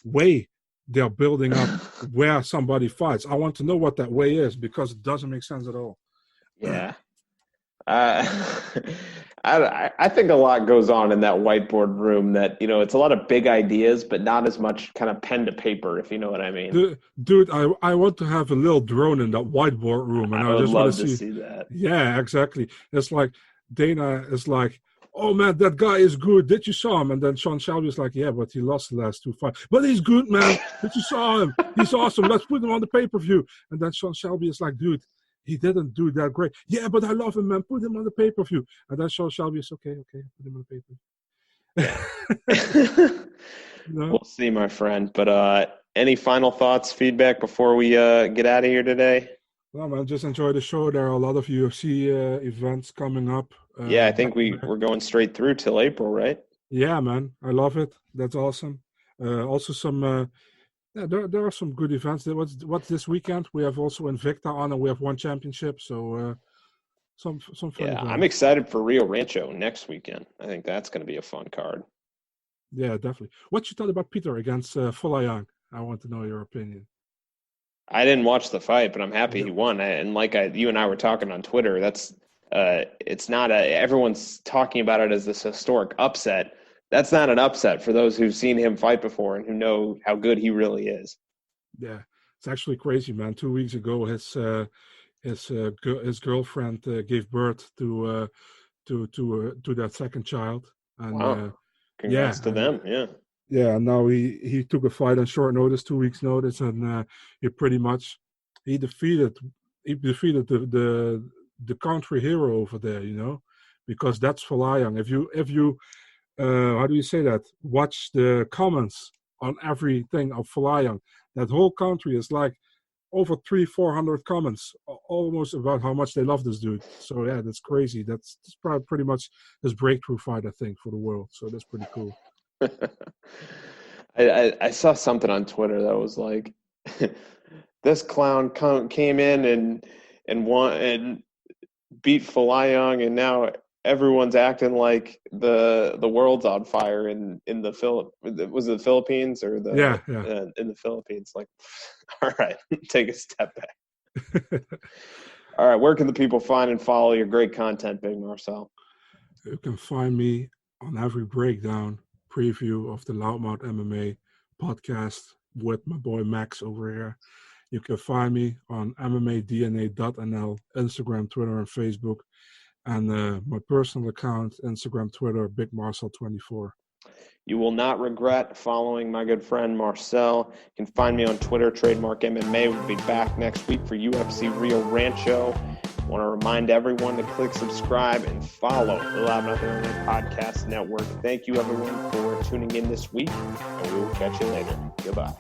way they're building up where somebody fights. I want to know what that way is because it doesn't make sense at all. Yeah. Uh, I think a lot goes on in that whiteboard room that, it's a lot of big ideas, but not as much kind of pen to paper, if you know what I mean. Dude, I want to have a little drone in that whiteboard room, and I I would just want love to to see. see that. Yeah, exactly. It's like Dana is like, oh man, that guy is good. Did you saw him? And then Sean Shelby is like, yeah, but he lost the last 2 fights. But he's good, man. Did you saw him? He's awesome. Let's put him on the pay-per-view. And then Sean Shelby is like, dude, he didn't do that great. Yeah, but I love him, man. Put him on the pay-per-view. And then Sean Shelby is okay, put him on the pay-per-view. We'll see, my friend. But any final thoughts, feedback before we get out of here today? Well, man, just enjoy the show. There are a lot of UFC events coming up. Yeah, I think we're going straight through till April, right? Yeah, man, I love it. That's awesome. Also, some there are some good events. What's this weekend? We have also Invicta on, and we have one championship. So some fun. Yeah, events. I'm excited for Rio Rancho next weekend. I think that's going to be a fun card. Yeah, definitely. What you thought about Peter against Folayang? I want to know your opinion. I didn't watch the fight, but I'm happy he won. And like you and I were talking on Twitter, that's it's not everyone's talking about it as this historic upset. That's not an upset for those who've seen him fight before and who know how good he really is. Yeah, it's actually crazy, man. 2 weeks ago, his girlfriend gave birth to that second child. And, wow! Congrats to them. Yeah. Yeah, now he took a fight on short notice, 2 weeks notice, and he defeated the country hero over there, because that's Folayang. If you how do you say that? Watch the comments on everything of Folayang. That whole country is like over 300-400 comments, almost about how much they love this dude. So yeah, that's crazy. That's probably pretty much his breakthrough fight, I think, for the world. So that's pretty cool. I saw something on Twitter that was like, this clown came in and won and beat Folayang, and now everyone's acting like the world's on fire in the Philippines or in the Philippines. Like, all right, take a step back. All right, where can the people find and follow your great content, Big Marcel? You can find me on every breakdown preview of the Loudmouth MMA podcast with my boy Max over here. You can find me on MMADNA.nl, Instagram, Twitter, and Facebook, and my personal account, Instagram, Twitter, Big Marcel24. You will not regret following my good friend Marcel. You can find me on Twitter, Trademark MMA. We'll be back next week for UFC Rio Rancho. I want to remind everyone to click subscribe and follow the Loud Nothing MMA Podcast Network. Thank you, everyone, for tuning in this week, and we will catch you later. Goodbye.